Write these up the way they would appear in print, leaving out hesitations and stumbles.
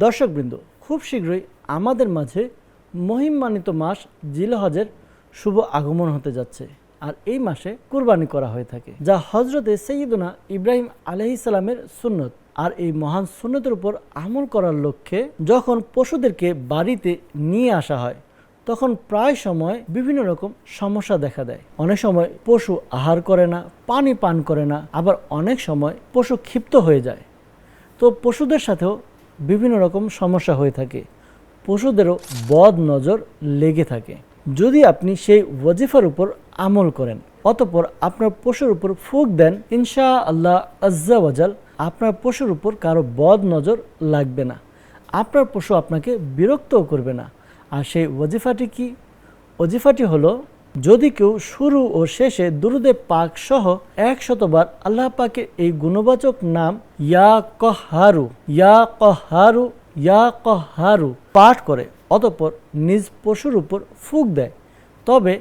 দর্শকবৃন্দ, খুব শীঘ্রই আমাদের মাঝে মহিমান্বিত মাস জিলহজের শুভ আগমন হতে যাচ্ছে। আর এই মাসে কুরবানি করা হয়ে থাকে, যা হজরতে সৈয়দনা ইব্রাহিম আলাইহিসসালামের সুন্নত। আর এই মহান সুন্নতের উপর আমল করার লক্ষ্যে যখন পশুদেরকে বাড়িতে নিয়ে আসা হয়, তখন প্রায় সময় বিভিন্ন রকম সমস্যা দেখা দেয়। অনেক সময় পশু আহার করে না, পানি পান করে না, আবার অনেক সময় পশু ক্ষিপ্ত হয়ে যায়। তো পশুদের সাথেও বিভিন্ন রকম সমস্যা হয়ে থাকে, পশুদেরও বদ নজর লেগে থাকে। যদি আপনি সেই ওয়াজিফার উপর আমল করেন, অতঃপর আপনার পশুর উপর ফুঁক দেন, ইনশা আল্লাহ আজ্জা ওয়াজাল আপনার পশুর উপর কারো বদ নজর লাগবে না, আপনার পশু আপনাকে বিরক্তও করবে না। আর সেই ওয়াজিফাটি কি? ওয়াজিফাটি হলো, যদি কেউ শুরু ও শেষে দুরুদে পাক সহ 100 বার আল্লাহ পাকের এই গুণবাচক নাম ইয়া কহারু ইয়া কহারু ইয়া কহারু পাঠ করে, অতঃপর নিজ পশুর উপর ফুঁক দেয়, তবে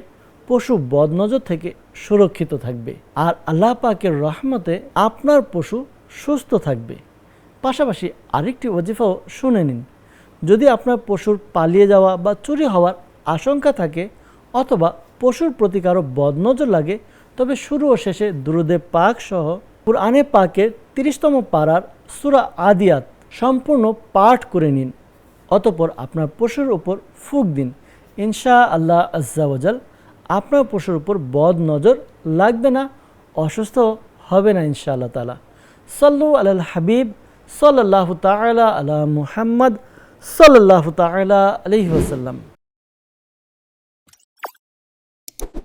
পশু বদনজর থেকে সুরক্ষিত থাকবে আর আল্লাহ পাকের রহমতে আপনার পশু সুস্থ থাকবে। পাশাপাশি আরেকটি ওয়াজিফাও শুনে নিন। যদি আপনার পশুর পালিয়ে যাওয়া বা চুরি হওয়ার আশঙ্কা থাকে, অথবা পশুর প্রতি কারো বদনজর লাগে, তবে শুরু ও শেষে দুরুদে পাক সহ কুরআনে পাকের 30তম পারার সূরা আদিয়াত সম্পূর্ণ পাঠ করে নিন। অতঃপর আপনার পশুর উপর ফুঁক দিন, ইনশা আল্লাহ আজ্জা ওয়াজাল আপনার পশুর উপর বদ নজর লাগবে না, অসুস্থ হবে না ইনশাআল্লাহ তাআলা। সাল্লু আলাল হাবিব সাল্লাল্লাহু তাআলা আলা মুহাম্মদ সাল্লাল্লাহু তাআলা আলাইহি ওয়াসাল্লাম।